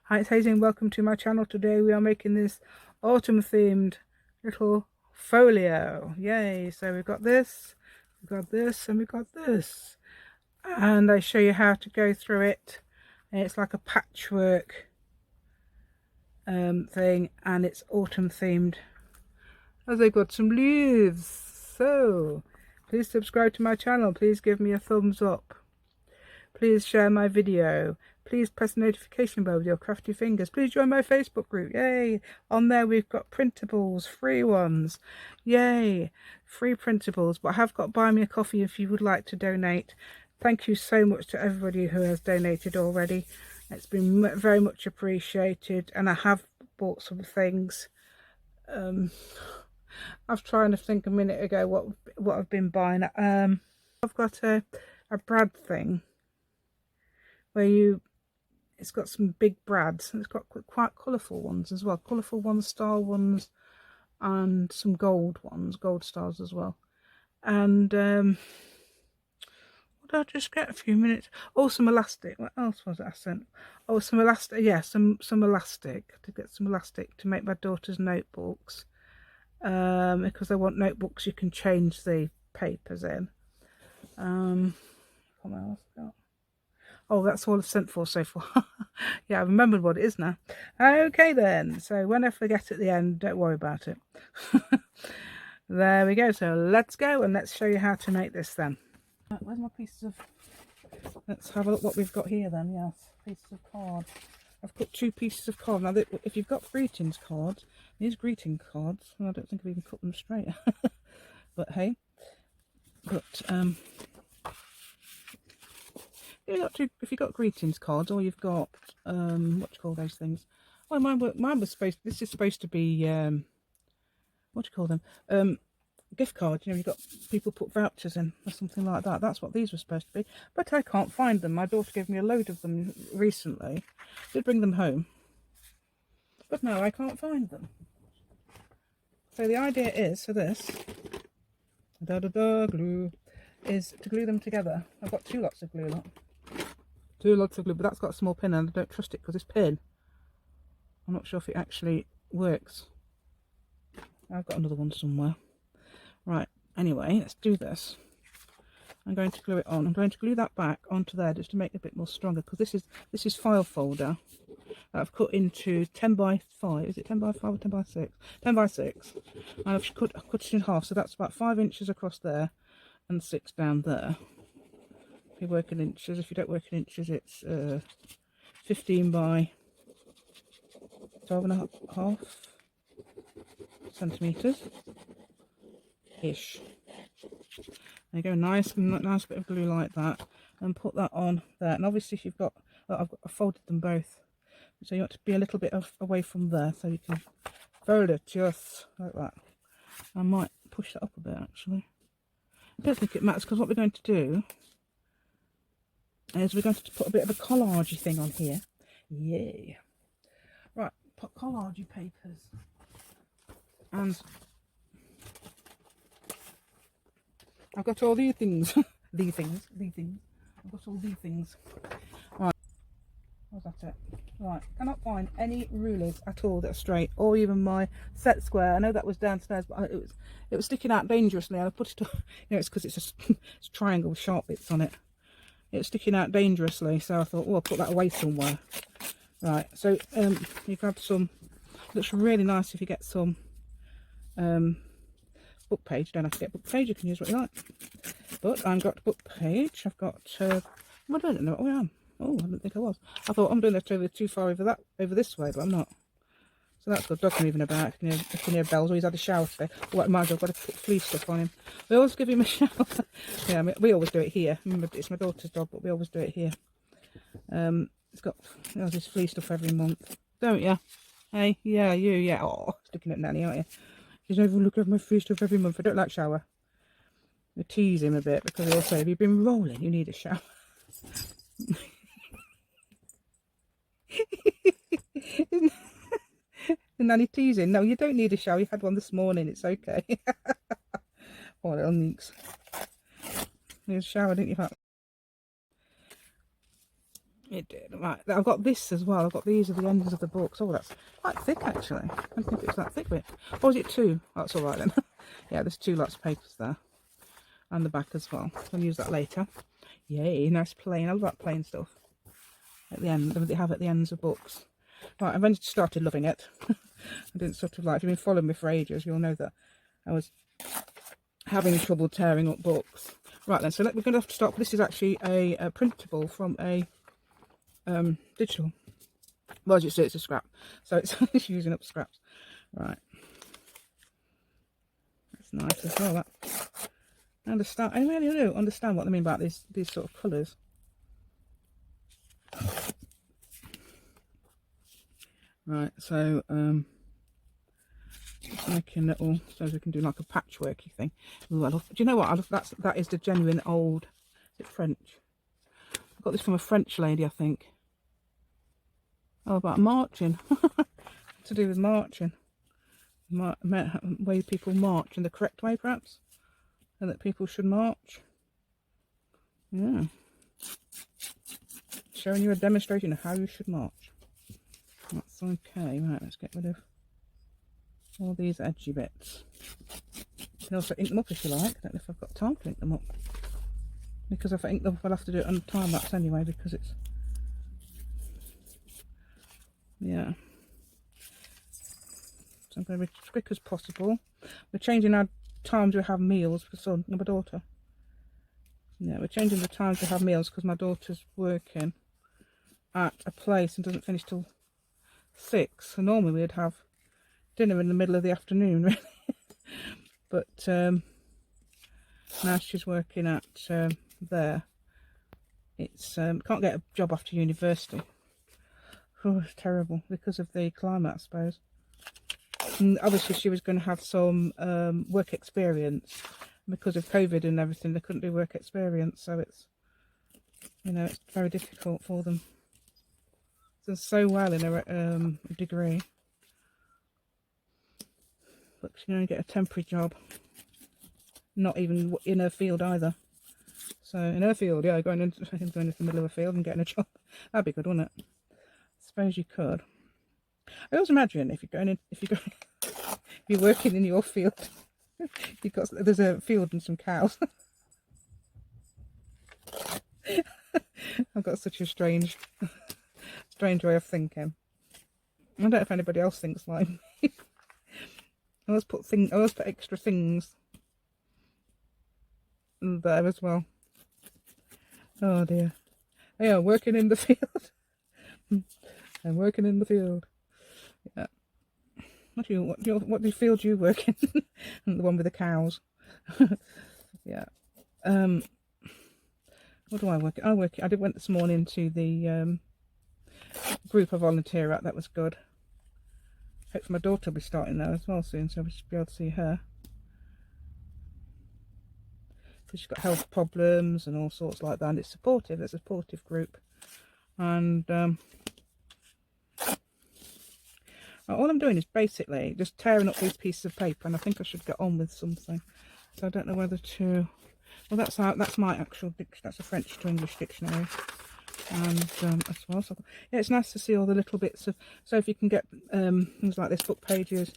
Hi, it's Hazy and welcome to my channel. Today we are making this autumn themed little folio. Yay! So we've got this, and we've got this. And I show you how to go through it. And it's like a patchwork thing, and it's autumn themed. As they've got some leaves. So please subscribe to my channel. Please give me a thumbs up. Please share my video. Please press the notification bell with your crafty fingers. Please join my Facebook group. Yay! On there we've got printables, free ones. Yay! Free printables. But I have got buy me a coffee if you would like to donate. Thank you so much to everybody who has donated already. It's been very much appreciated, and I have bought some things. I was trying to think a minute ago what I've been buying. I've got a brad thing where it's got some big brads, and it's got quite colourful ones as well, colourful ones, star ones, and some gold ones, gold stars as well. And what did I just get a few minutes? Oh, some elastic. What else was it I sent? Oh, some elastic. Yeah, some elastic, to get some elastic to make my daughter's notebooks, because I want notebooks you can change the papers in. What else I got? Oh, that's all I've sent for so far. Yeah, I remembered what it is now. Okay then, so when I forget at the end, don't worry about it. There we go. So let's go and let's show you how to make this then. Where's my pieces of... Let's have a look what we've got here then. Yes, pieces of card. I've cut 2 pieces of card. Now, if you've got greetings cards, these greeting cards, well, I don't think I've even cut them straight. But hey, but if you've got greetings cards, or you've got what do you call those things? Well, mine was supposed. This is supposed to be what do you call them? Gift cards. You know, you've got people put vouchers in or something like that. That's what these were supposed to be. But I can't find them. My daughter gave me a load of them recently. Did bring them home, but no, I can't find them. So the idea is for this glue is to glue them together. I've got 2 lots of glue. Two lots of glue, but that's got a small pin and I don't trust it because this pin, I'm not sure if it actually works. I've got another one somewhere. Right, anyway, let's do this. I'm going to glue it on. I'm going to glue that back onto there just to make it a bit more stronger, because this is file folder that I've cut into 10 by 5. Is it 10 by 5 or 10 by 6? 10 by 6. And I've cut it in half, so that's about 5 inches across there and 6 down there. If you work in inches, if you don't work in inches, it's 15 by 12 and a half centimetres ish. There you go, nice bit of glue like that, and put that on there. And obviously, if you've got, I've folded them both, so you want to be a little bit away from there, so you can fold it just like that. I might push that up a bit actually. I don't think it matters, because what we're going to do is we're going to put a bit of a collage thing on here. Yay! Right, put collage papers, and I've got all these things. These things. I've got all these things. Right, was that it? Right, cannot find any rulers at all that are straight, or even my set square. I know that was downstairs, but it was sticking out dangerously, and I put it. You know, it's because it's a triangle with sharp bits on it. It's sticking out dangerously, so I thought, oh, I'll put that away somewhere. Right, so you grab some. Looks really nice if you get some book page. You don't have to get book page, you can use what you like. But I've got book page. I've got I don't know what I am. Oh, I didn't think I was. I thought I'm doing this too far over this way, but I'm not. So that's good. Dog's moving about. You can hear bells. Oh, he's had a shower today. Oh, I've got to put fleece stuff on him. We always give him a shower. Yeah, I mean, we always do it here. Remember, it's my daughter's dog, but we always do it here. It's got this fleece stuff every month, don't you? Hey, yeah, you, yeah. Oh, looking at Nanny, aren't you? She's never looking at my fleece stuff every month. I don't like shower. We tease him a bit because he'll say, "Have you been rolling? You need a shower." And Nanny teasing. No, you don't need a shower. You had one this morning. It's okay. Oh, little neeks. You had a shower, didn't you? It did. Right, I've got this as well. I've got these at the ends of the books. Oh, that's quite thick actually. I don't think it's that thick bit. Or is it two? Oh, that's all right then. Yeah, there's two lots of papers there. And the back as well. I'll use that later. Yay, nice plain. I love that plain stuff. At the end, they have at the ends of books. Right, I've only started loving it. I didn't sort of like, if you've been following me for ages, you'll know that I was having trouble tearing up books. Right then, so we're going to have to stop. This is actually a printable from a digital. Well, as you see, it's a scrap. So it's using up scraps. Right. That's nice as well. That. I really do understand what they mean about these sort of colours. Right, so just making little, so we can do like a patchworky thing. Ooh, do you know what? That is the genuine old. Is it French? I got this from a French lady, I think. Oh, about marching. To do with marching. Way people march in the correct way, perhaps. And that people should march. Yeah. Showing you a demonstration of how you should march. That's okay. Right, let's get rid of all these edgy bits. You can also ink them up if you like. I don't know if I've got time to ink them up. Because if I ink them up, I'll have to do it on time lapse anyway, because it's... Yeah. So I'm going to be as quick as possible. We're changing our times we have meals for son and my daughter. Yeah, we're changing the times we have meals because my daughter's working at a place and doesn't finish till 6. So normally we'd have dinner in the middle of the afternoon, really. But now she's working at there. It's can't get a job after university. Oh, it's terrible because of the climate, I suppose. And obviously she was going to have some work experience. Because of COVID and everything, they couldn't do work experience, so it's, you know, it's very difficult for them. Done so well in a degree, but she can only get a temporary job. Not even in her field either. So in her field, yeah, going into the middle of a field and getting a job, that'd be good, wouldn't it? I suppose you could. I always imagine if you're working in your field. There's a field and some cows. I've got such a strange way of thinking. I don't know if anybody else thinks like me. I always put extra things there as well. Oh dear. Yeah, working in the field. I'm working in the field. Yeah. What field do you work in? The one with the cows. Yeah. What do I work in? I went this morning to the group I volunteer at. That was good. Hopefully my daughter will be starting there as well soon, so we should be able to see her. She's got health problems and all sorts like that, and it's supportive. It's a supportive group. And all I'm doing is basically just tearing up these pieces of paper, and I think I should get on with something. So I don't know whether to... Well, that's my actual dictionary. That's a French to English dictionary. And as well. So, yeah, it's nice to see all the little bits of... So if you can get things like this, book pages,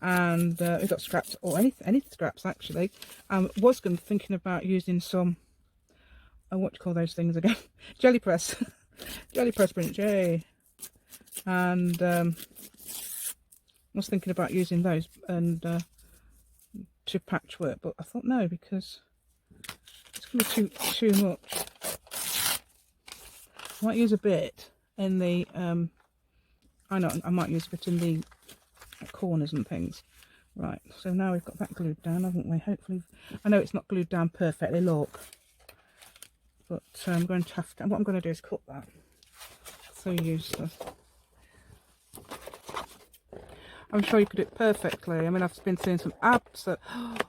and we've got scraps, or any scraps actually. Was thinking about using some... what do you call those things again? Jelly press. Jelly press print, yay. And... I was thinking about using those and to patchwork, but I thought no, because it's going to be too much. I might use a bit in the I might use a bit in the corners and things. Right, so now we've got that glued down, haven't we? Hopefully, I know it's not glued down perfectly, look, but I'm going to have to. What I'm going to do is cut that. So useless. I'm sure you could do it perfectly. I mean, I've been seeing some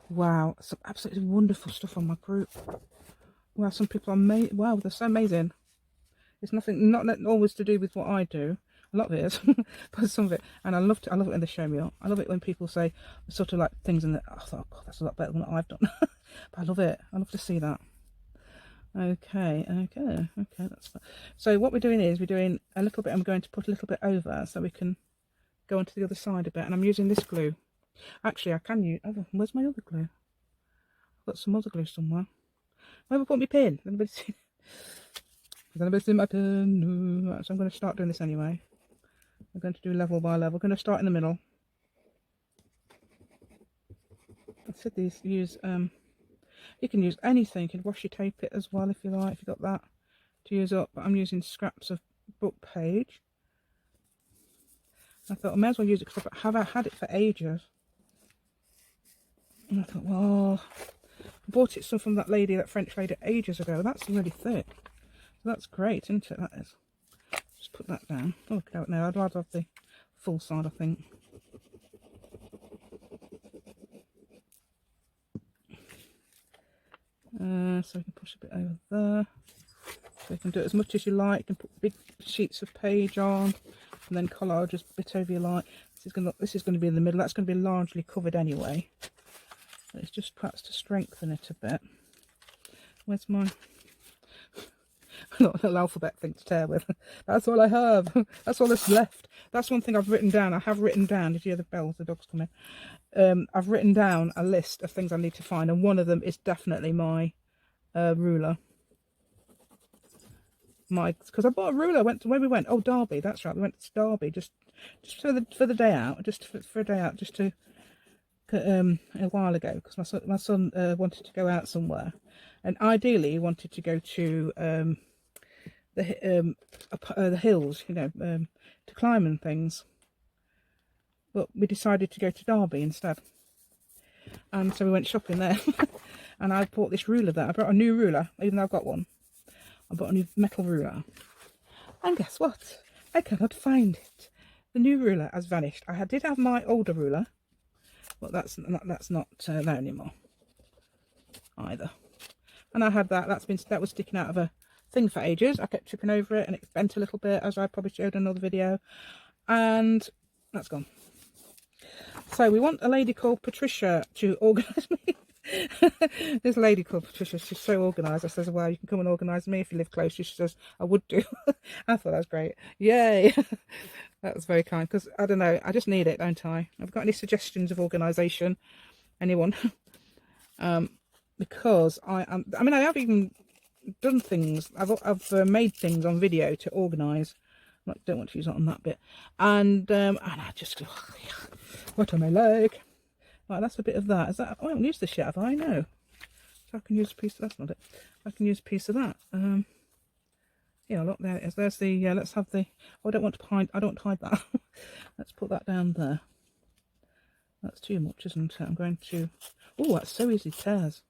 wow, some absolutely wonderful stuff on my group. Wow, some people are wow, they're so amazing. It's not always to do with what I do. A lot of it is, but some of it, and I love it when they show me up. I love it when people say sort of like things, and I thought, oh God, that's a lot better than what I've done. But I love it. I love to see that. Okay, that's fine. So what we're doing is we're doing a little bit, I'm going to put a little bit over so we can go onto the other side a bit, and I'm using this glue. Actually, I can use, oh, where's my other glue? I've got some other glue somewhere. Where have I put my pin? Anybody see? Has anybody seen my pin? No. So I'm going to start doing this anyway. I'm going to do level by level. I'm going to start in the middle. I said these use, you can use anything. You can washi tape it as well if you like, if you've got that to use up. But I'm using scraps of book page. I thought I may as well use it because I've had it for ages. And I thought, well, I bought it from that lady, that French lady, ages ago. That's really thick. So that's great, isn't it? That is. Just put that down. Oh, look out now. I'd rather have the full side, I think. So you can push a bit over there. So you can do it as much as you like. You can put big sheets of page on, and then collage just a bit over you like. This is going to be in the middle. That's going to be largely covered anyway. But it's just perhaps to strengthen it a bit. Where's my not a little alphabet thing to tear with? That's all I have. That's all that's left. That's one thing I've written down. I have written down. Did you hear the bells? The dog's coming. I've written down a list of things I need to find, and one of them is definitely my ruler. Because I bought a ruler. Where we went? Oh, Derby. That's right. We went to Derby just for the day out, just for a day out, just to a while ago, because my son wanted to go out somewhere, and ideally he wanted to go to the hills, you know, to climb and things. But we decided to go to Derby instead, and so we went shopping there. And I bought this ruler there. I brought a new ruler, even though I've got one. I bought a new metal ruler, and guess what? I cannot find it. The new ruler has vanished. I did have my older ruler, but that's not there anymore either. And I had that. That was sticking out of a thing for ages. I kept tripping over it, and it bent a little bit, as I probably showed in another video, and that's gone. So we want a lady called Patricia to organise me. This lady called Patricia, she's so organised. I says, well, you can come and organise me if you live close. She says, I would do. I thought that was great. Yay. That was very kind, because I don't know, I just need it, don't I? I've got any suggestions of organisation? Anyone? Because I have even done things. I've made things on video to organise. I don't want to use it on that bit. And I just go, what am I like? Right, that's a bit of that. Is that? Oh, I haven't used this yet, have I? No. So I can use a piece. That's not it. I can use a piece of that. Yeah, look, there it is. There's the. Let's have the. Oh, I don't want to hide. I don't hide that. Let's put that down there. That's too much, isn't it? I'm going to. Oh, that's so easily tears.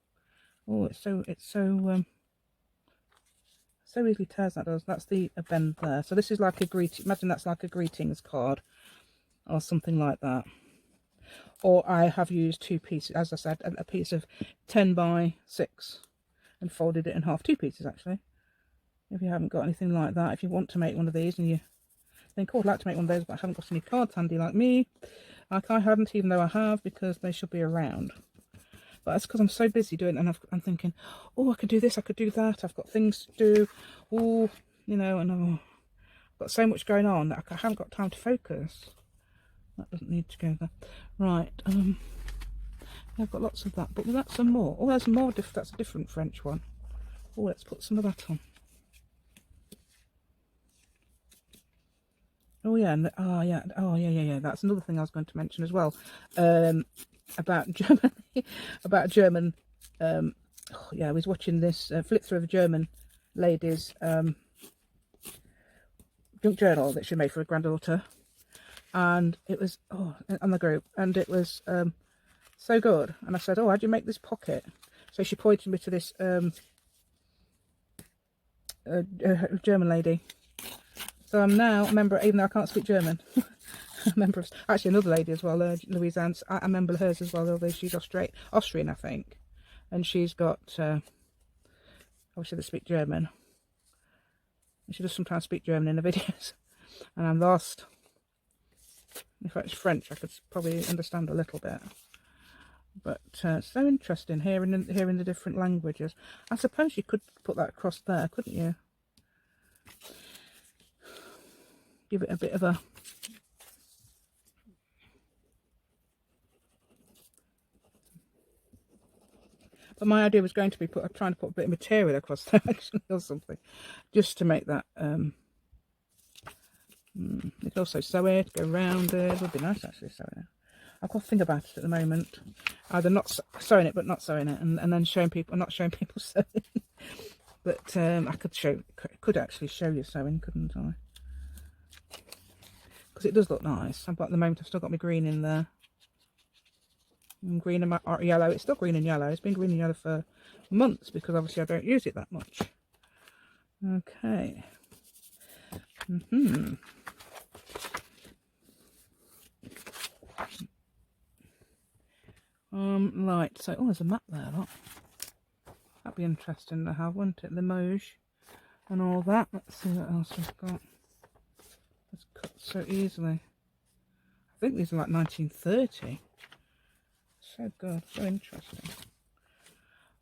Oh, it's so easily tears. That does. That's the bend there. So this is like a greeting. Imagine that's like a greetings card, or something like that. Or I have used two pieces, as I said, a piece of 10 by 6 and folded it in half. 2 pieces, actually. If you haven't got anything like that, if you want to make one of these and you think, oh, I'd like to make one of those, but I haven't got any cards handy like me. Like I haven't, even though I have, because they should be around. But that's because I'm so busy doing it, and I'm thinking, oh, I could do this, I could do that. I've got things to do. Oh, you know, and I've got so much going on that I haven't got time to focus. That doesn't need to go there. Right, I've got lots of that, but that's some more. Oh, there's more, that's a different French one. Oh, let's put some of that on. Oh yeah, and yeah. That's another thing I was going to mention as well. About Germany, about German. Yeah, I was watching this flip through of a German lady's junk journal that she made for her granddaughter. And it was on the group, and it was so good. And I said, oh, how do you make this pocket? So she pointed me to this German lady. So I'm now a member, even though I can't speak German, a member of, actually another lady as well, Louise Ann's, I remember hers as well, although she's Austrian, I think. And she's got, obviously they speak German. And she does sometimes speak German in the videos. And I'm lost. If it's French, I could probably understand a little bit. But so interesting hearing the different languages. I suppose you could put that across there, couldn't you? Give it a bit of a... But my idea was going to be trying to put a bit of material across there, actually, or something, just to make that... you could also sew it, go round it. It would be nice, actually, sewing it. I've got to think about it at the moment. Either not sewing it, but not sewing it, and then showing people, not showing people sewing. But I could actually show you sewing, couldn't I? Because it does look nice. But at the moment, I've still got my green in there. And green and yellow. It's still green and yellow. It's been green and yellow for months because obviously I don't use it that much. Okay. Right. So, oh, there's a map there. Look. That'd be interesting to have, wouldn't it? The Moj and all that. Let's see what else we've got. It's cut so easily. I think these are like 1930. So good, so interesting.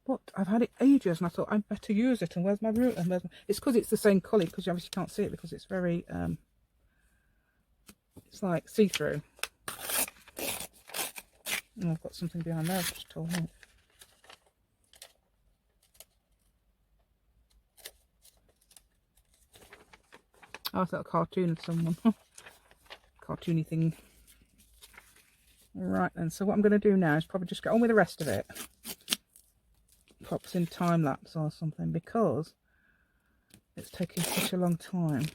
But I've had it ages and I thought I'd better use it. And where's my root? And it's because it's the same colour, because you obviously can't see it because it's very, it's like see-through. Oh, I've got something behind there I've just told me. Oh, I thought a cartoon of someone. Cartoony thing. Right then, so what I'm going to do now is probably just get on with the rest of it. Perhaps in time lapse or something, because it's taking such a long time.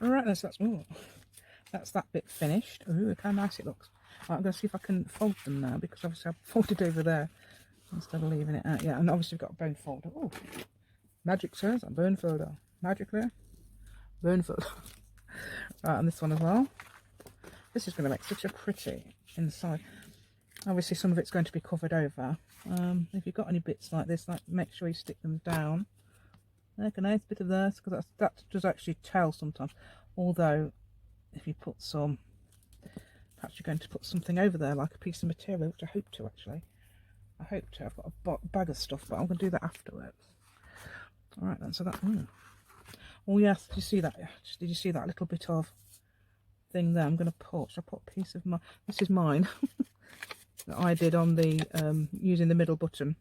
Alright then, so that's that bit finished. Ooh, look how nice it looks. Right, I'm going to see if I can fold them now, because obviously I've folded over there instead of leaving it out. Yeah, and obviously we've got a bone folder. Oh, magic says a bone folder. Magically, bone folder. Right, and this one as well. This is going to make such a pretty inside. Obviously some of it's going to be covered over. If you've got any bits like this, like, make sure you stick them down. Like a nice bit of this, because that does actually tell sometimes. Although, if you put some, perhaps you're going to put something over there, like a piece of material, which I hope to actually. I hope to. I've got a bag of stuff, but I'm going to do that afterwards. Alright then, so that... Oh yes, did you see that? Did you see that little bit of thing there? I'm going to put... Should I put a piece of my... This is mine. That I did on the... using the middle button.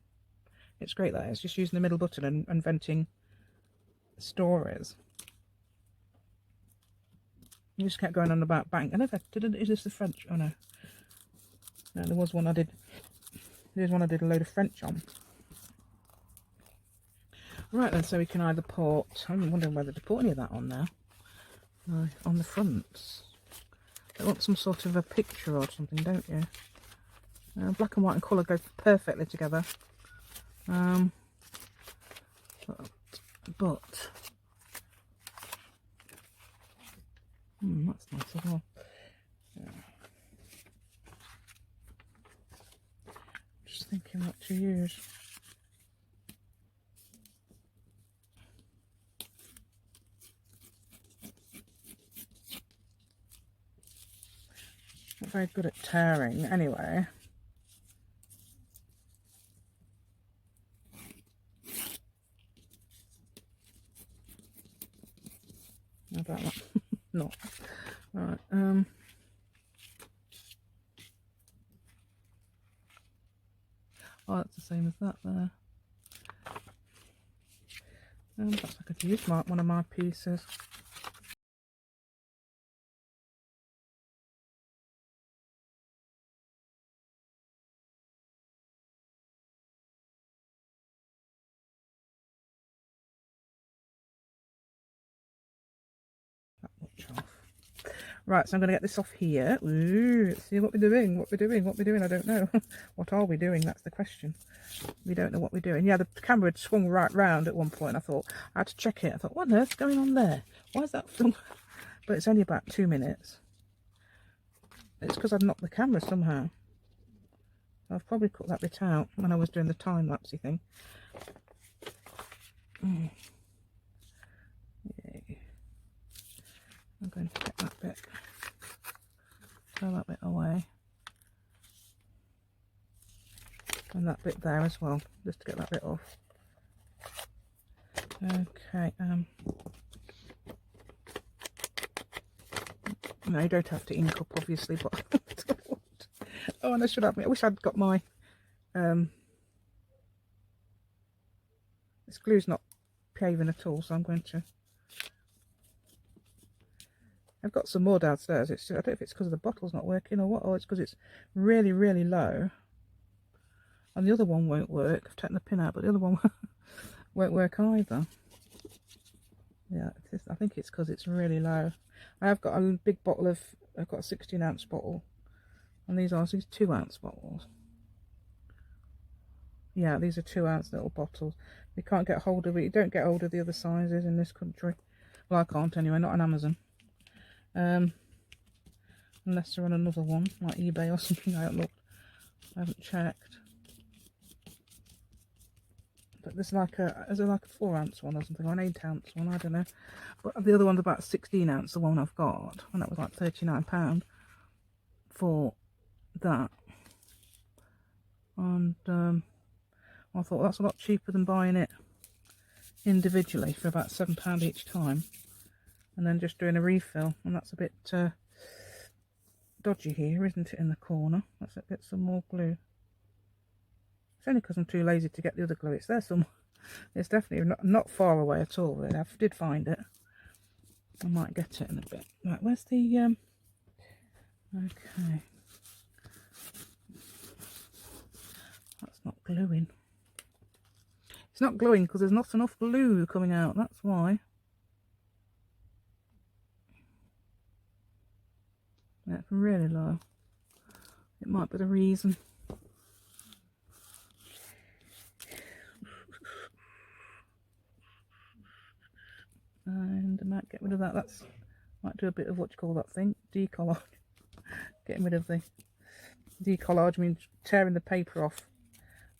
It's great that it's just using the middle button and inventing stories. You just kept going on about bank. I never did. Is this the French? Oh no. No, there was one I did. There's one I did a load of French on. Right then, so we can either put... I'm wondering whether to put any of that on there. On the fronts. I want some sort of a picture or something, don't you? Black and white and colour go perfectly together. But that's nice as well. Yeah. Just thinking what to use. very good at tearing anyway. I don't like not. Right, oh, that's the same as that there. Perhaps I could use one of my pieces. That much off. Right, so I'm going to get this off here. Ooh, let's see what we're doing, what we're doing, I don't know. What are we doing, that's the question. We don't know what we're doing. Yeah, the camera had swung right round at one point. I thought, I had to check it. I thought, what on earth's going on there? Why is that film? But it's only about 2 minutes. It's because I'd knocked the camera somehow. I've probably cut that bit out when I was doing the time-lapsey thing. Yay. I'm going to get that bit, throw that bit away. And that bit there as well, just to get that bit off. Okay, no, you don't have to ink up obviously, but oh, and I should have, I wish I'd got my this glue's not behaving at all, so I'm going to, I've got some more downstairs. It's just, I don't know if it's because the bottle's not working or what, or it's because it's really, really low. And the other one won't work. I've taken the pin out, but the other one won't work either. Yeah, I think it's because it's really low. I have got a big bottle of, I've got a 16-ounce bottle. And these 2-ounce bottles. Yeah, these are 2-ounce little bottles. You can't get hold of it. You don't get hold of the other sizes in this country. Well, I can't anyway, not on Amazon. Unless they're on another one, like eBay or something. I haven't looked. I haven't checked. But there's like a, is there like a 4-ounce one or something, or an 8-ounce one, I don't know. But the other one's about 16-ounce, the one I've got. And that was like £39 for that. And I thought, well, that's a lot cheaper than buying it individually for about £7 each time. And then just doing a refill. And that's a bit dodgy here, isn't it, in the corner? Let's get some more glue. It's only because I'm too lazy to get the other glue. It's there somewhere. It's definitely not far away at all, really. I did find it. I might get it in a bit. Right, where's the... Okay. That's not gluing. It's not gluing because there's not enough glue coming out. That's why. Yeah, it's really low. It might be the reason. And I might get rid of that. That's might do a bit of what you call that thing, decollage. Getting rid of the decollage means tearing the paper off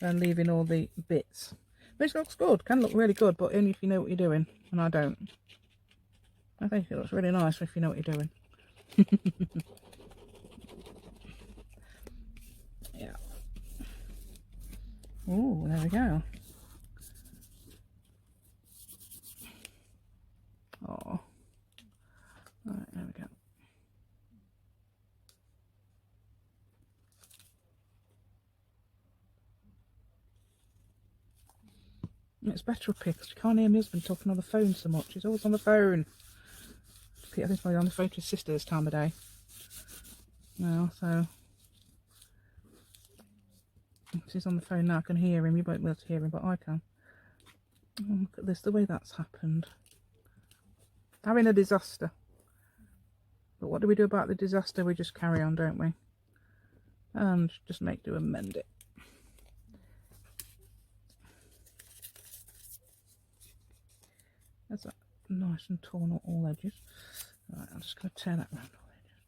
and leaving all the bits. Which looks good, can look really good, but only if you know what you're doing, and I don't. I think it looks really nice if you know what you're doing. Yeah. Oh, there we go. Oh. Right, there we go. It's better up here because you can't hear my husband talking on the phone so much. He's always on the phone. I think he's on the phone to his sister this time of day. Now, so if he's on the phone now, I can hear him. You won't be able to hear him, but I can. Oh, look at this, the way that's happened. Having a disaster. But what do we do about the disaster? We just carry on, don't we? And just make do and mend it. That's that nice and torn on all edges. Right, I'm just going to tear that round all edges.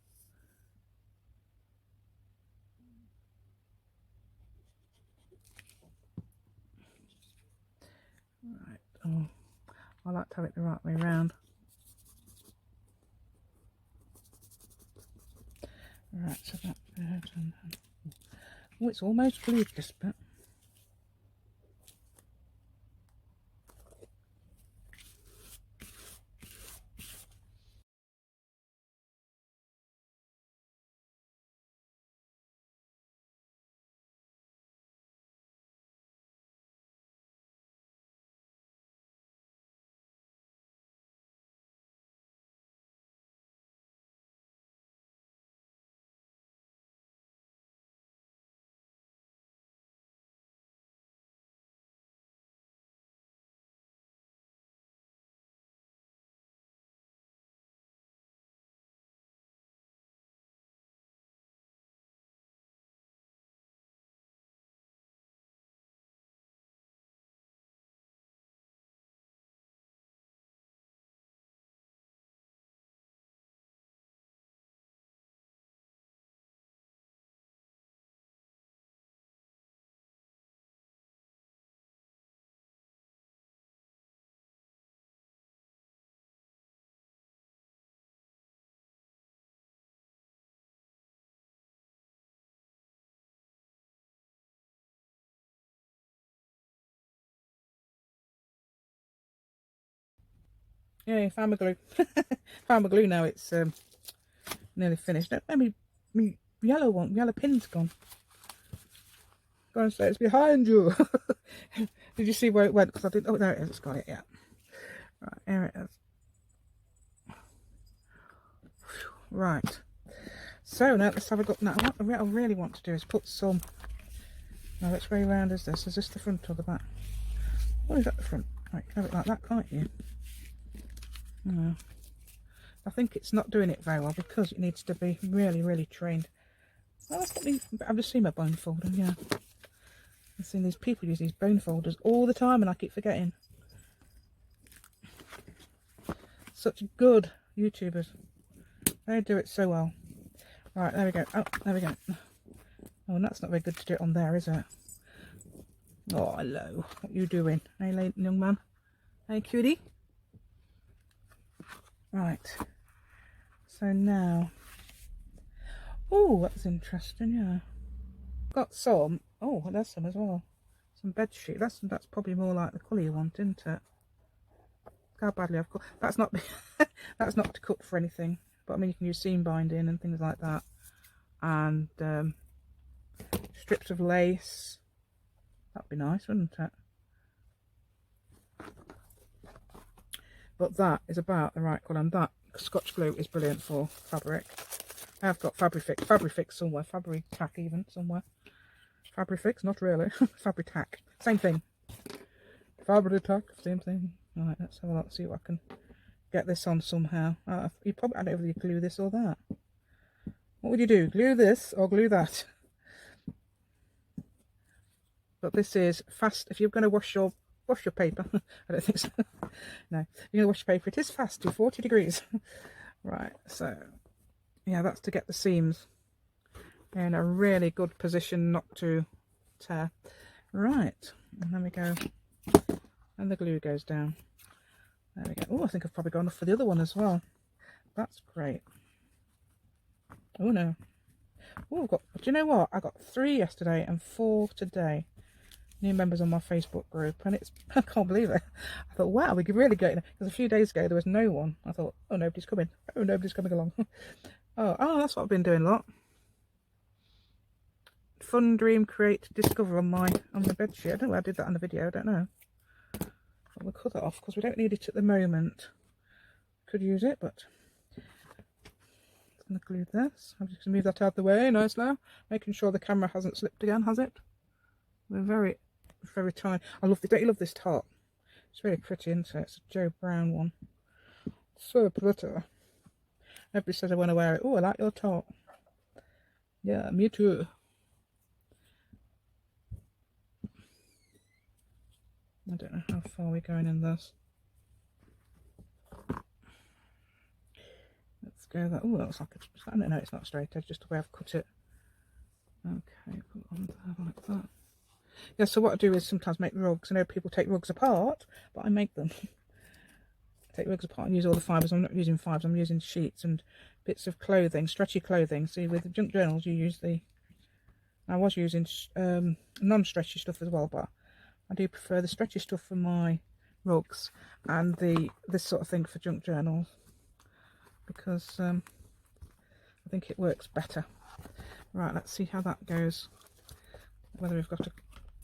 Right, oh, I like to have it the right way round. Right, so that bit, and oh, it's almost glued, this bit. Yeah, found my glue. Found my glue now. It's nearly finished. No, me yellow one, yellow pin's gone. Go and say it's behind you. Did you see where it went? Because I didn't. Oh, there it is. It's got it. Yeah. Right, here it is. Right. So now let's have a go. Now what I really want to do is put some. Now which way round is this? Is this the front or the back? What is that, the front? Right, you can have it like that, can't you? No. I think it's not doing it very well because it needs to be really trained. Oh, that's got me. I've just seen my bone folder. Yeah. I've seen these people use these bone folders all the time, and I keep forgetting. Such good YouTubers. They do it so well. Right, there we go. Oh, there we go. Oh, and that's not very good to do it on there, is it? Oh, hello. What you doing? Hey, young man. Hey, cutie. Right. So now. Oh, that's interesting, yeah. Got some. Oh, there's some as well. Some bed sheet. That's probably more like the colour you want, isn't it? How badly I've cut. That's not that's not to cut for anything. But I mean, you can use seam binding and things like that. And strips of lace. That'd be nice, wouldn't it? But that is about the right colour, and that Scotch glue is brilliant for fabric. I've got Fabrifix somewhere, Fabri-Tac even somewhere. Fabrifix, not really. Fabri-Tac, same thing. Fabri-Tac, same thing. Right, let's have a look, see if I can get this on somehow. You probably, I don't know whether you glue this or that. What would you do? Glue this or glue that? But this is fast. If you're going to wash your paper, I don't think so. No, you're going to wash your paper. It is fast to 40 degrees. Right, so yeah, that's to get the seams in a really good position not to tear. Right, and then we go, and the glue goes down. There we go. Oh, I think I've probably got enough for the other one as well. That's great. Oh no. Oh, do you know what? I got 3 yesterday and 4 today. New members on my Facebook group, and it's, I can't believe it. I thought, wow, we could really get it. Because a few days ago there was no one. I thought, oh, nobody's coming. Oh, nobody's coming along. oh, that's what I've been doing a lot. Fun, dream, create, discover on the bed sheet. I don't know why I did that on the video. I don't know. We'll cut that off because we don't need it at the moment. Could use it, but I'm going to glue this. I'm just going to move that out of the way. Nice now. Making sure the camera hasn't slipped again, has it? We're very tiny. I love this. Don't you love this top? It's really pretty, isn't it? It's a Joe Brown one. So pretty. Everybody says I want to wear it. Oh, I like your top. Yeah, me too. I don't know how far we're going in this. Let's go that. Oh, that looks like a, I don't know, it's not straight edge, just the way I've cut it. Okay, put it on there like that. Yeah, so what I do is sometimes make rugs. I know people take rugs apart, but I make them. take wigs apart and use all the fibres. I'm not using fibres, I'm using sheets and bits of clothing, stretchy clothing. See, with the junk journals you use the, I was using non-stretchy stuff as well, but I do prefer the stretchy stuff for my rugs and this sort of thing for junk journals, because I think it works better. Right, let's see how that goes, whether we've got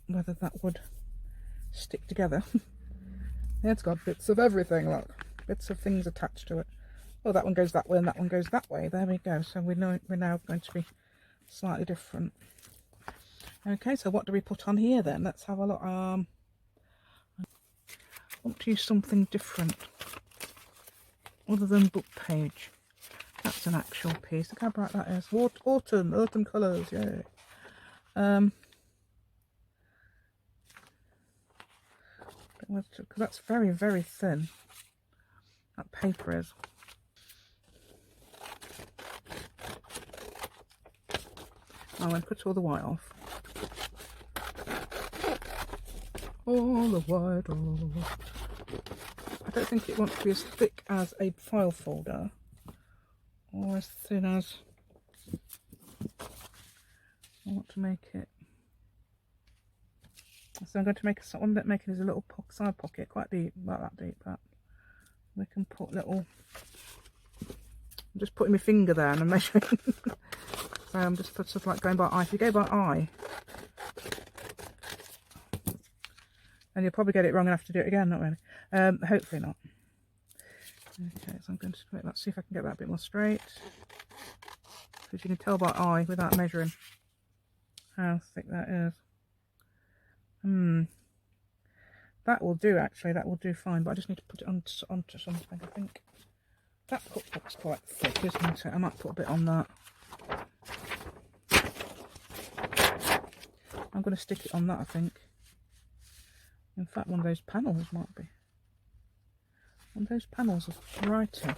whether that would stick together. Yeah, it's got bits of everything, look, bits of things attached to it. Oh, that one goes that way and that one goes that way. There we go. So we know we're now going to be slightly different. Okay, so what do we put on here then? Let's have a look. I want to use something different other than book page. That's an actual piece. Look how bright that is. Autumn colours, yay. Because that's very, very thin. That paper is. I'm going to cut all the white off. All the white off. I don't think it wants to be as thick as a file folder, or as thin as I want to make it. So I'm going to make one bit, making as a little side pocket, quite deep, not that deep, but we can put little. I'm just putting my finger there and I'm measuring. So I'm just sort of like going by eye. If you go by eye, and you'll probably get it wrong and have to do it again, not really. Hopefully not. Okay, so I'm going to let's see if I can get that a bit more straight. Because you can tell by eye without measuring how thick that is. That will do actually, that will do fine, but I just need to put it onto something, I think. That cookbook's quite thick, isn't it? I might put a bit on that. I'm going to stick it on that, I think. In fact, one of those panels might be. One of those panels of writing.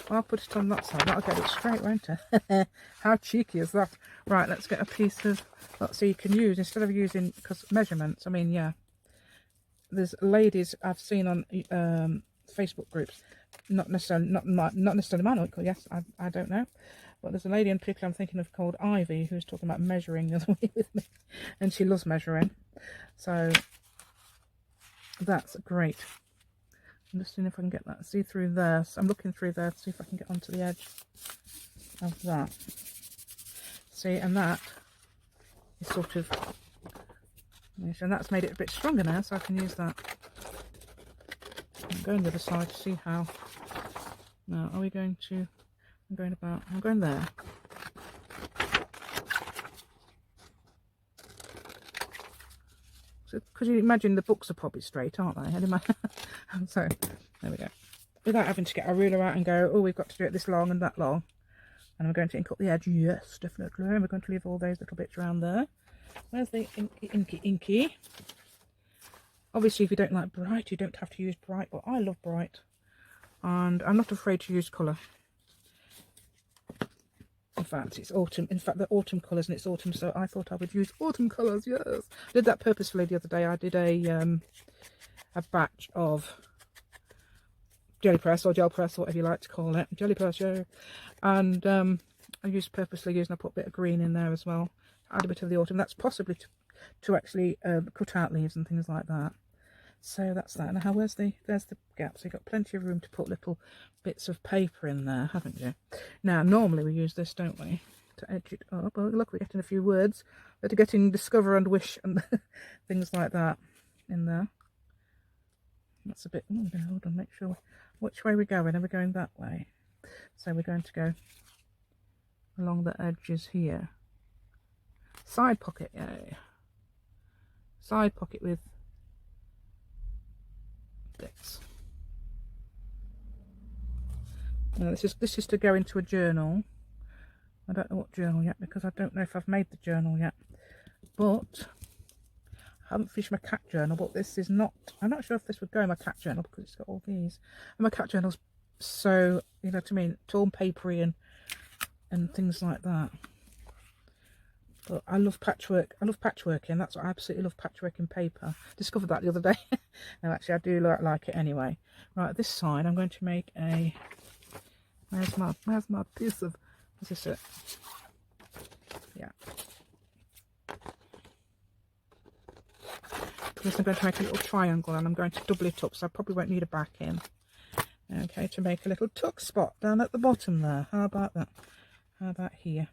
I'll put it on that side. That'll get it straight, won't it? How cheeky is that? Right, let's get a piece of... So you can use, instead of using... Because measurements, I mean, yeah. There's ladies I've seen on Facebook groups. Not necessarily mine. Yes, I don't know. But there's a lady in particular I'm thinking of called Ivy, who's talking about measuring as well with me, and she loves measuring, so that's great. I'm just seeing if I can get that, see through there. So I'm looking through there to see if I can get onto the edge of that. See, and that is sort of, and that's made it a bit stronger now, so I can use that. I'm going the other side to see how. Now, are we going to? I'm going there. So, could you imagine the books are probably straight, aren't they? So, there we go. Without having to get a ruler out and go, oh, we've got to do it this long and that long. And we're going to ink up the edge. Yes, definitely. And we're going to leave all those little bits around there. Where's the inky? Obviously, if you don't like bright, you don't have to use bright, but I love bright. And I'm not afraid to use colour. In fact, it's autumn. In fact, they're autumn colours and it's autumn, so I thought I would use autumn colours, yes. I did that purposefully the other day. I did a batch of jelly press or gel press, or whatever you like to call it. Jelly press, yeah. And I purposely used, and I put a bit of green in there as well. Add a bit of the autumn. That's possibly to actually cut out leaves and things like that. So that's that. Now, there's the gap. So you've got plenty of room to put little bits of paper in there, haven't you? Now, normally we use this, don't we, to edge it up. Oh, look, we're getting a few words that are getting discover and wish and things like that in there. That's a bit. Oh, hold on, make sure which way we're going. Are we going that way? So we're going to go along the edges here. Side pocket, yay. Side pocket with bits. Now this is to go into a journal. I don't know what journal yet, because I don't know if I've made the journal yet. But I haven't finished my cat journal, but this is not, I'm not sure if this would go in my cat journal because it's got all these. And my cat journal's so, you know what I mean, torn papery and things like that. But I love patchwork. I love patchworking. That's what I absolutely love, patchworking paper. Discovered that the other day. No, actually, I do like it anyway. Right, this side, I'm going to make a... Where's my piece of... Is this it? Yeah. This, I'm going to make a little triangle, and I'm going to double it up, so I probably won't need a backing. Okay, to make a little tuck spot down at the bottom there. How about that? How about here?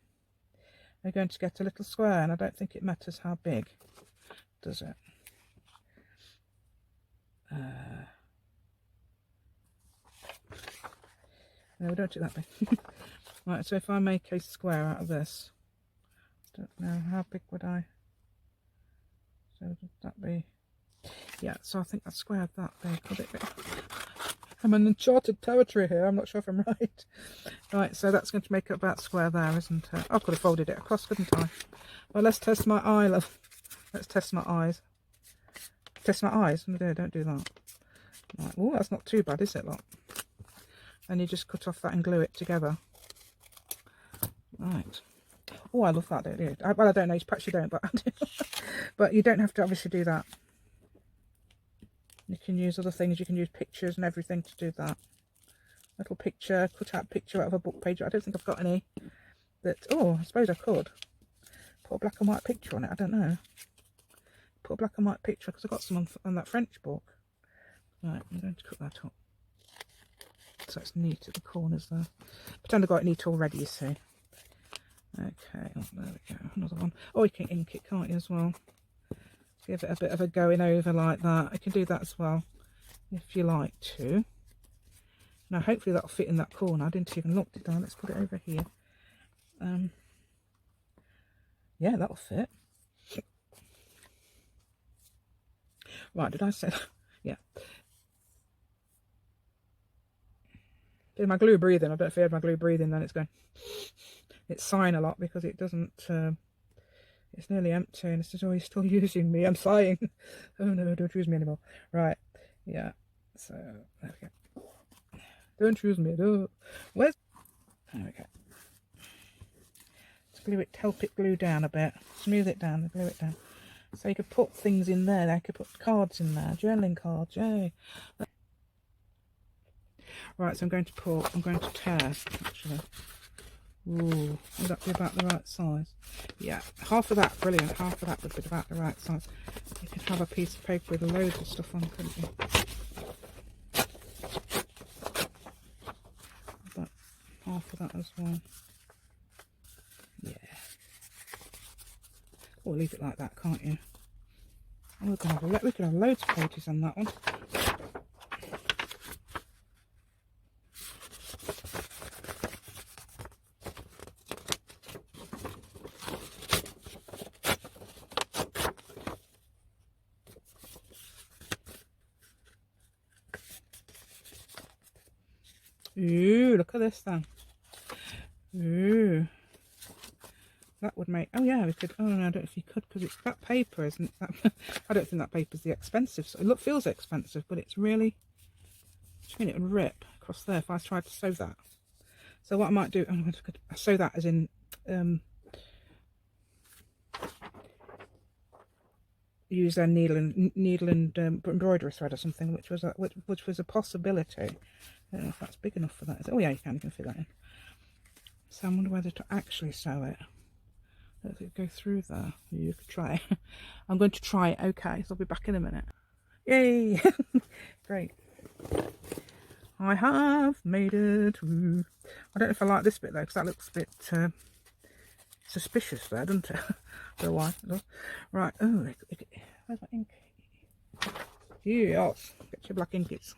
We're going to get a little square, and I don't think it matters how big, does it? No, we don't do that big. Right, so if I make a square out of this, I don't know, how big would I? So would that be? Yeah, so I think I squared that big. Could it be? I'm in uncharted territory here. I'm not sure if I'm right. Right, so that's going to make up that square there, isn't it? I could have folded it across, couldn't I? Well, let's test my eye, love. Let's test my eyes. Test my eyes. No, don't do that. Right. Oh, that's not too bad, is it, look? And you just cut off that and glue it together. Right. Oh, I love that, don't you? Well, I don't know. Perhaps you don't, but I do. But you don't have to obviously do that. You can use other things. You can use pictures and everything to do that. Little picture, cut out picture out of a book page. I don't think I've got any that... Oh, I suppose I could. Put a black and white picture on it. I don't know. Put a black and white picture because I've got some on that French book. Right, I'm going to cut that up. So it's neat at the corners there. Pretend I've got it neat already, you see. Okay, oh, there we go. Another one. Oh, you can ink it, can't you, as well? Give it a bit of a going over like that. I can do that as well, if you like to. Now, hopefully that'll fit in that corner. I didn't even look it down. Let's put it over here. Yeah, that'll fit. Right, did I say that? Yeah. Did my glue breathing? I don't know if you heard my glue breathing, then it's going... It's sighing a lot because it doesn't... it's nearly empty and it says, oh, you're still using me. I'm sighing. Oh no, don't use me anymore. Right, yeah. So, there we go. Don't use me. No. Where's... There we go. Let's glue it, help it glue down a bit. Smooth it down, glue it down. So you could put things in there. I could put cards in there, journaling cards, yay. Right, so I'm going to tear, actually. Ooh, would that be about the right size? Yeah, half of that, brilliant. Half of that would be about the right size. You could have a piece of paper with loads of stuff on, couldn't you? But half of that as well. Yeah. Or leave it like that, can't you? Oh, we could have loads of pages on that one. Ooh, look at this then. Ooh. That would make... Oh yeah, we could... Oh no, I don't know if you could, because it's that paper, isn't that... I don't think that paper's the expensive. So it feels expensive, but it's really... I mean, it would rip across there if I tried to sew that. So what I might do... I'm going to sew that as in... use a needle and embroidery thread or something, which was a possibility. I don't know if that's big enough for that. Oh yeah, you can fit that in. So I wonder whether to actually sew it. Let it go through there. You could try. I'm going to try it. Okay, so I'll be back in a minute. Yay! Great. I have made it. Ooh. I don't know if I like this bit though, because that looks a bit suspicious there, doesn't it? I don't know why it does. Right. Oh, where's my ink? Yes. Get your black inkies.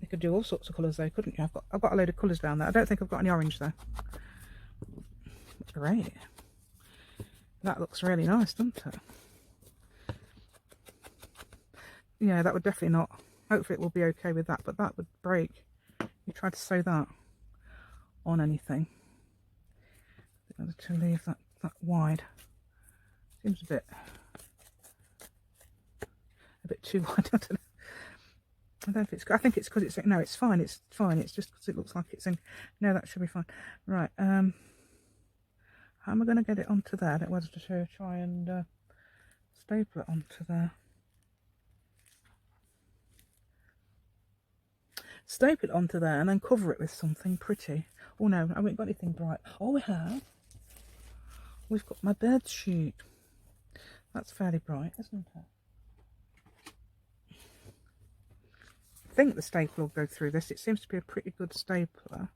You could do all sorts of colours though, couldn't you? I've got a load of colours down there. I don't think I've got any orange though. That's great. That looks really nice, doesn't it? Yeah, that would definitely not. Hopefully it will be okay with that, but that would break. You try to sew that on anything. To leave that wide. Seems a bit too wide. I don't know. I don't know if it's... I think it's because it's... No, it's fine. It's fine. It's just because it looks like it's in... No, that should be fine. Right. how am I going to get it onto there? It was to try and staple it onto there. Staple it onto there and then cover it with something pretty. Oh no, I haven't got anything bright. Oh, we have. We've got my bed sheet. That's fairly bright, isn't it? I think the stapler will go through this. It seems to be a pretty good stapler.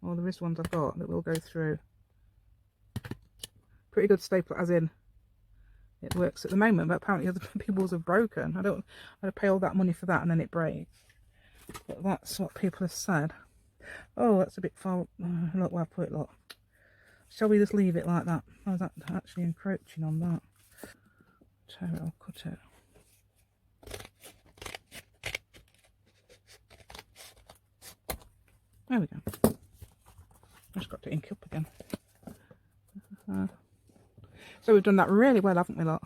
Well, there is ones I've got that will go through. Pretty good stapler, as in it works at the moment, but apparently other people's have broken. I pay all that money for that and then it breaks. But that's what people have said. Oh, that's a bit far. Look where I put it, look. Shall we just leave it like that? Oh, that's actually encroaching on that. Tear it or cut it. There we go. Just got to ink up again. So we've done that really well, haven't we, lot?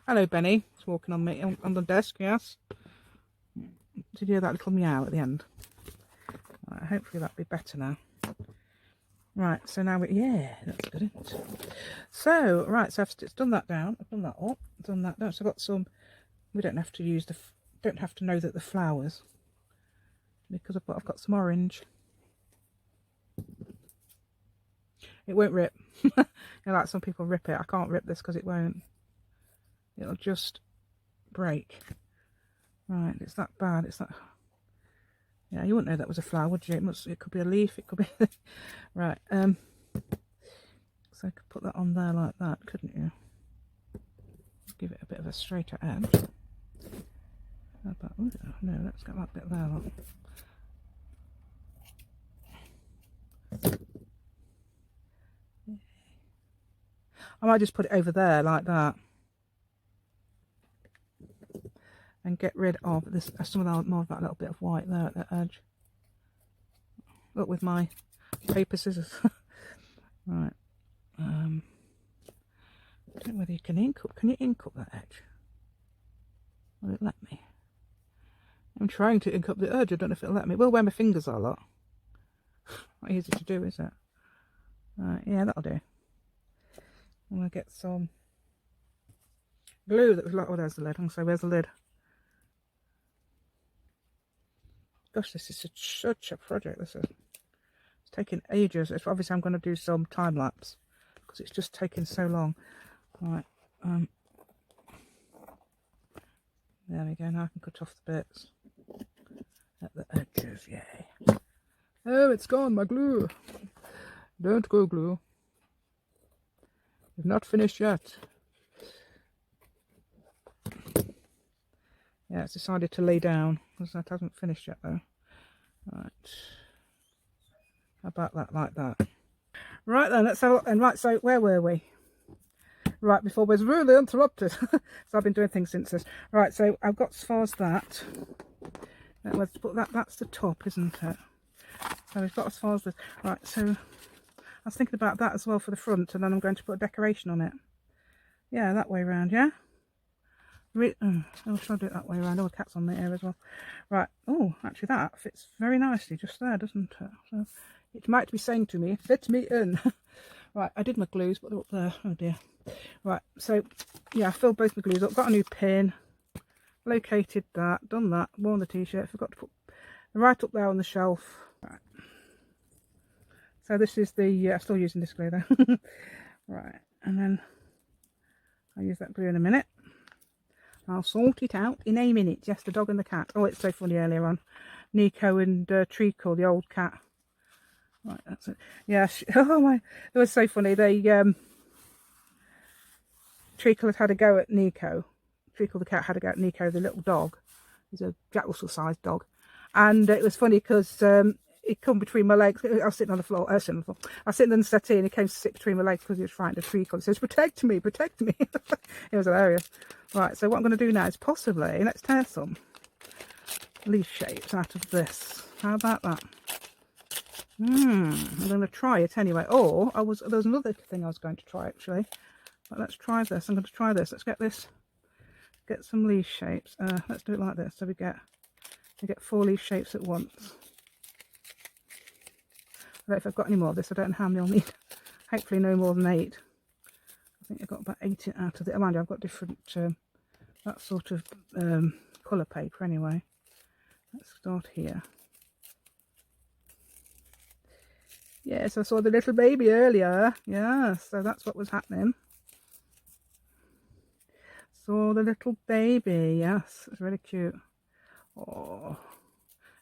Hello, Benny. He's walking on me on the desk, yes. Did you hear that little meow at the end? Right, hopefully that'll be better now. Right, so now yeah, that's good, isn't it? So, right, so I've done that down. I've done that up, done that down. So I've got some. We don't have to use the. Don't have to know that the flowers, because I've got some orange. It won't rip. You know, like some people rip it. I can't rip this because it won't. It'll just break. Right, it's that bad. It's that. Yeah, you wouldn't know that was a flower, would you? It could be a leaf. It could be. Right. So I could put that on there like that, couldn't you? Give it a bit of a straighter edge. How about? Oh, no, let's get that bit there. Look. I might just put it over there like that and get rid of this, some of that, more of that little bit of white there at the edge. Look, with my paper scissors. Right. I don't know whether you can ink up. Can you ink up that edge? Will it let me? I'm trying to ink up the edge. I don't know if it'll let me. Well, where my fingers are, look. Not easy to do, is it? Right, yeah, that'll do. I'm going to get some glue that was like, oh, there's the lid. I'm going to say, where's the lid? Gosh, this is such a project. This is. It's taking ages. It's obviously I'm going to do some time lapse because it's just taking so long. Right. There we go. Now I can cut off the bits at the edges. Yay. Oh, it's gone. My glue. Don't go, glue. We've not finished yet. Yeah, it's decided to lay down because that hasn't finished yet though. Right. How about that, like that? Right then, let's have a look then. Right, so where were we? Right, before I was really interrupted. So I've been doing things since this. Right, so I've got as far as that. Let's put that, that's the top, isn't it? So we've got as far as this. Right, so I was thinking about that as well for the front, and then I'm going to put a decoration on it. Yeah, that way around, yeah? Oh, should I do it that way around? Oh, the cat's on the air as well. Right, oh, actually that fits very nicely just there, doesn't it? So it might be saying to me, fit me in. Right, I did my glues, but they're up there. Oh dear. Right, so yeah, I filled both my glues up, got a new pin, located that, done that, worn the t-shirt, forgot to put right up there on the shelf. Right. So this is the, I'm still using this glue though. Right, and then I'll use that glue in a minute. I'll sort it out in a minute. Yes, the dog and the cat. Oh, it's so funny earlier on. Nico and Treacle, the old cat. Right, that's it. Yeah, oh my, it was so funny. They, Treacle had a go at Nico. Treacle the cat had a go at Nico, the little dog. He's a Jack Russell sized dog. And it was funny because he'd come between my legs. I was sitting on the floor. I was sitting on the settee and he came to sit between my legs because he was frightened of Treacle. He says, protect me, protect me. It was hilarious. Right, so what I'm going to do now is possibly, let's tear some leaf shapes out of this. How about that? I'm going to try it anyway. Or, there was another thing I was going to try actually. But let's try this. I'm going to try this. Let's get this, get some leaf shapes. Let's do it like this. So we get 4 leaf shapes at once. don't know if I've got any more of this. I don't know how many I'll need. Hopefully no more than 8. I think I've got about 8 out of it. Mind you, I've got different, that sort of colour paper anyway. Let's start here. Yes, I saw the little baby earlier. Yeah, so that's what was happening. Saw the little baby. Yes, it's really cute. Oh,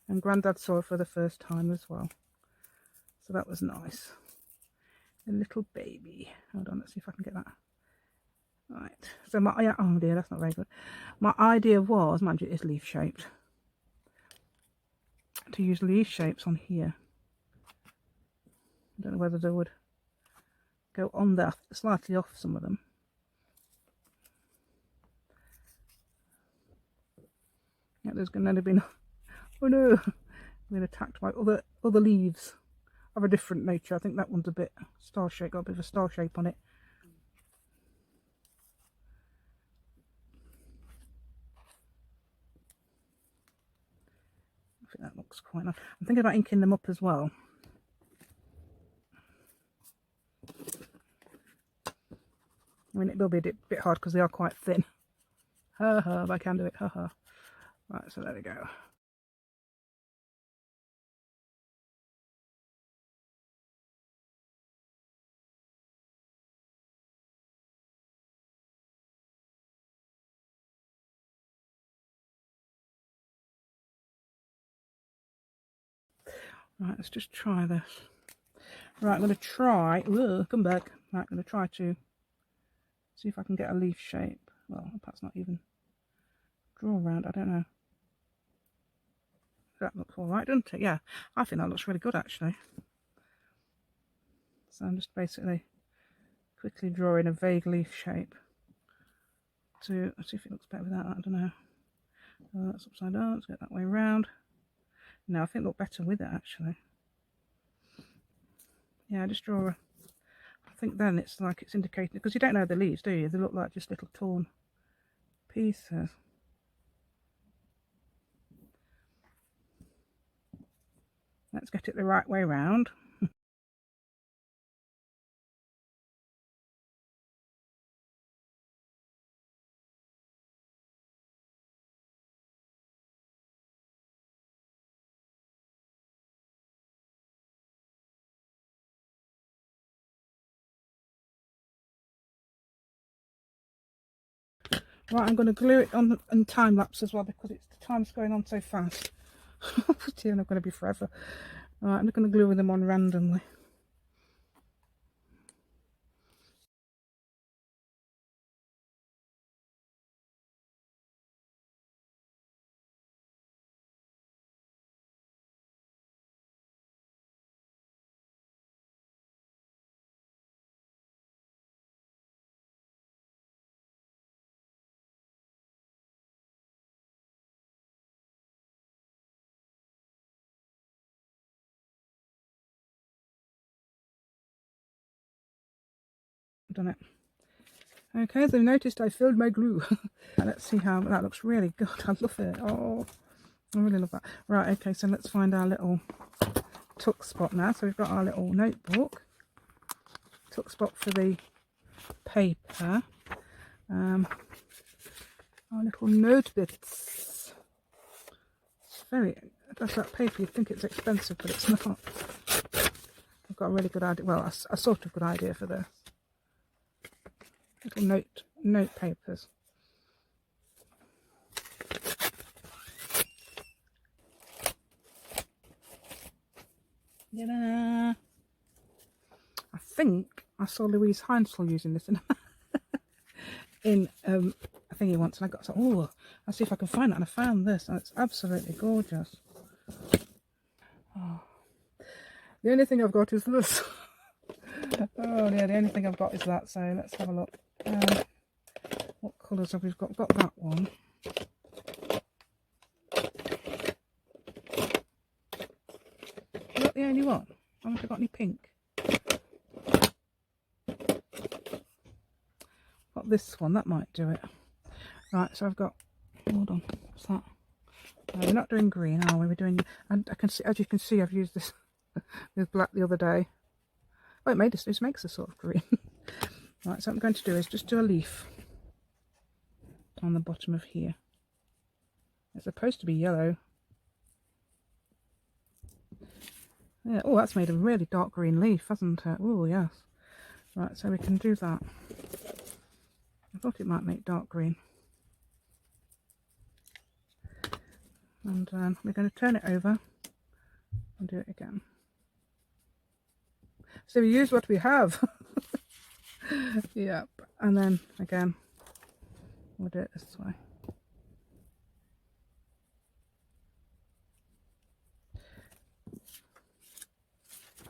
and Grandad saw it for the first time as well. So that was nice. A little baby. Hold on, let's see if I can get that. Right. So my, oh dear, that's not very good. My idea was, mind you, it is leaf shaped. To use leaf shapes on here. I don't know whether they would go on there, slightly off some of them. Yeah, there's going to be no, oh no, I've been attacked by other leaves of a different nature. I think that one's a bit star shaped, got a bit of a star shape on it. I think that looks quite nice. I'm thinking about inking them up as well. I mean, it will be a bit hard because they are quite thin. Ha ha, but I can do it, ha ha. Right, so there we go. Right, let's just try this. Right, I'm going to try, come back. Right, I'm going to try to see if I can get a leaf shape. Well, perhaps not even draw around, I don't know. That looks alright, doesn't it? Yeah, I think that looks really good actually. So I'm just basically quickly drawing a vague leaf shape to, let's see if it looks better without that, I don't know. That's upside down, let's get that way around. No, I think it looked better with it actually. Yeah, just draw a, I think then it's like it's indicating, because you don't know the leaves, do you? They look like just little torn pieces. Let's get it the right way round. Right, I'm going to glue it on and time lapse as well because it's the time's going on so fast. I'm not going to be forever. Right, I'm just going to glue them on randomly. Done it. Okay, so noticed I filled my glue. Let's see how that looks really good. I love it. Oh, I really love that. Right, okay, so let's find our little tuck spot now. So we've got our little notebook, tuck spot for the paper, our little note bits. It's very, that's that paper, you'd think it's expensive, but it's not. I've got a really good idea, well, a sort of good idea for this. Little note papers. Ta-da! I think I saw Louise Heinzel using this in a thingy once, and I got so, oh, I'll see if I can find it, and I found this, and it's absolutely gorgeous. Oh. The only thing I've got is this. Oh yeah, the only thing I've got is that, so let's have a look. What colours have we got? Got that one. Is that the only one? I haven't got any pink. Got this one, that might do it. Right, so I've got, hold on, what's that? No, we're not doing green, are we? We're doing, and I can see, as you can see, I've used this with black the other day. Oh, it makes a sort of green. Right, so what I'm going to do is just do a leaf on the bottom of here. It's supposed to be yellow. Yeah. Oh, that's made a really dark green leaf, hasn't it? Oh, yes. Right, so we can do that. I thought it might make dark green. And we're going to turn it over and do it again. So we use what we have. Yep. And then again, we'll do it this way.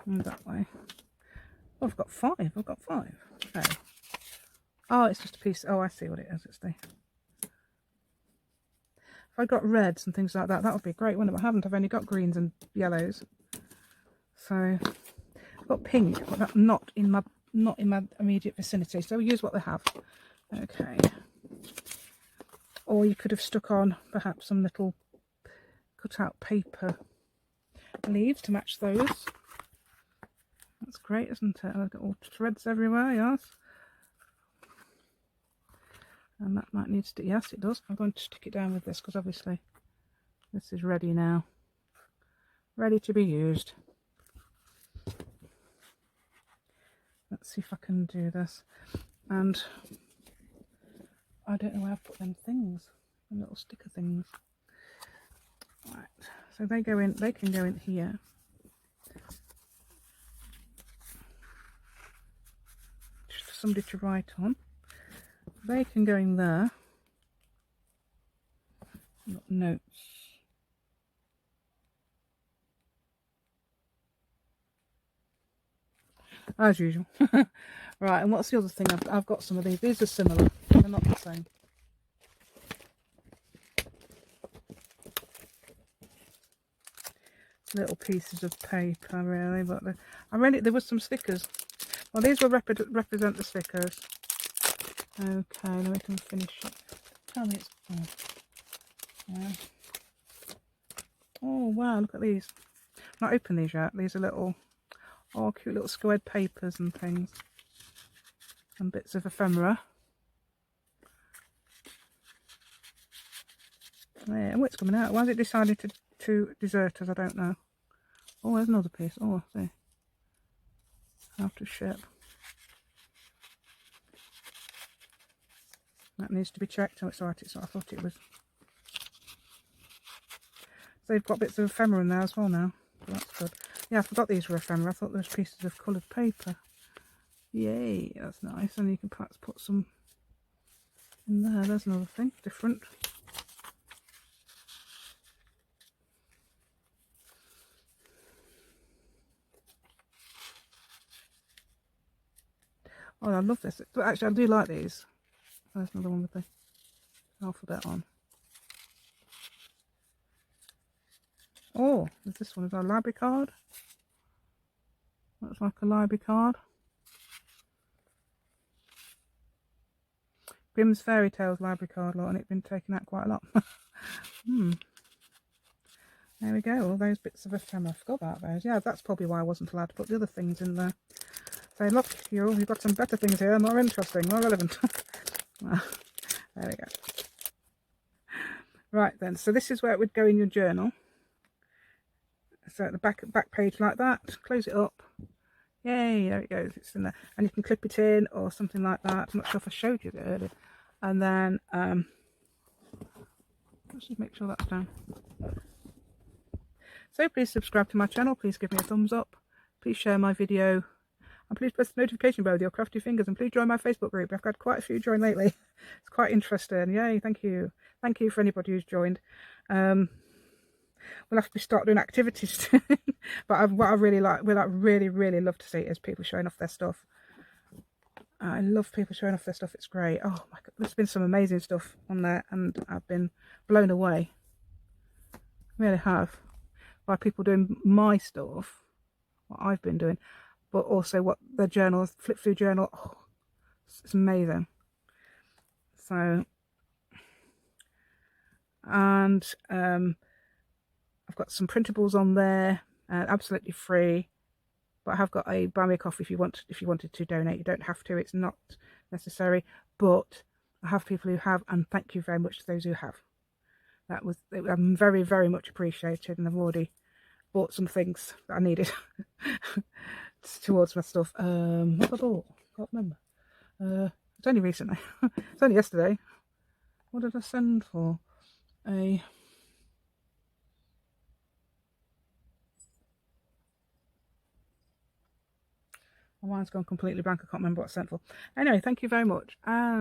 And that way. Oh, I've got 5. I've got 5. Oh. Oh, it's just a piece. Oh, I see what it is. It's the... If I got reds and things like that, that would be great, wouldn't it? But I haven't. I've only got greens and yellows. So I've got pink, but that's not in my immediate vicinity. So we use what they have. Okay. Or you could have stuck on perhaps some little cut out paper leaves to match those. That's great, isn't it? I've got all threads everywhere, yes. And that might need to stick. Yes, it does. I'm going to stick it down with this because obviously this is ready now. Ready to be used. Let's see if I can do this. And I don't know where I've put them things, the little sticker things. Right, so they go in. They can go in here. Just for somebody to write on. They can go in there. Got notes. As usual. Right, and what's the other thing? I've got some of these. These are similar. They're not the same. Little pieces of paper, really. But there was some stickers. Well, these will represent the stickers. Okay, then we can finish it. Tell me it's... Oh, yeah. Oh wow, look at these. Not opened these yet. These are little... Oh, cute little squared papers and things. And bits of ephemera. Yeah, oh, it's coming out. Why has it decided to desert us? I don't know. Oh, there's another piece. Oh, I see. How to ship. That needs to be checked. Oh, it's alright. It's not. I thought it was. So they've got bits of ephemera in there as well now. That's good. Yeah, I forgot these were ephemera. I thought those pieces of coloured paper. Yay, that's nice. And you can perhaps put some in there. There's another thing, different. Oh, I love this. Actually, I do like these. There's another one with the alphabet on. Oh, there's this one. Is that a library card? Looks like a library card. Grimm's Fairy Tales library card lot, and it's been taken out quite a lot. There we go, all those bits of ephemera. I forgot about those. Yeah, that's probably why I wasn't allowed to put the other things in there. So look, you've got some better things here, more interesting, more relevant. Well, there we go. Right then, so this is where it would go in your journal. So at the back page like that, close it up. Yay, there it goes, it's in there. And you can clip it in or something like that. I'm not sure if I showed you that earlier. And then, let's just make sure that's down. So please subscribe to my channel, please give me a thumbs up, please share my video, and please press the notification bell with your crafty fingers, and please join my Facebook group. I've had quite a few join lately. It's quite interesting. Yay, thank you. Thank you for anybody who's joined. We'll have to start doing activities soon. But what I really like, what I really love to see is people showing off their stuff. I love people showing off their stuff. It's great. Oh my god, there's been some amazing stuff on there, and I've been blown away. I really have. By people doing my stuff, what I've been doing, but also what their journals, flip through journal. Oh, it's amazing. So, and I've got some printables on there, absolutely free. But I have got a buy me a coffee if you wanted to donate. You don't have to, it's not necessary, but I have people who have, and thank you very much to those who have. I'm very, very much appreciated, and I've already bought some things that I needed towards my stuff. What I bought? I can't remember. It's only recently. It's only yesterday. What did I send for? My mind's gone completely blank. I can't remember what I sent for. Anyway, thank you very much.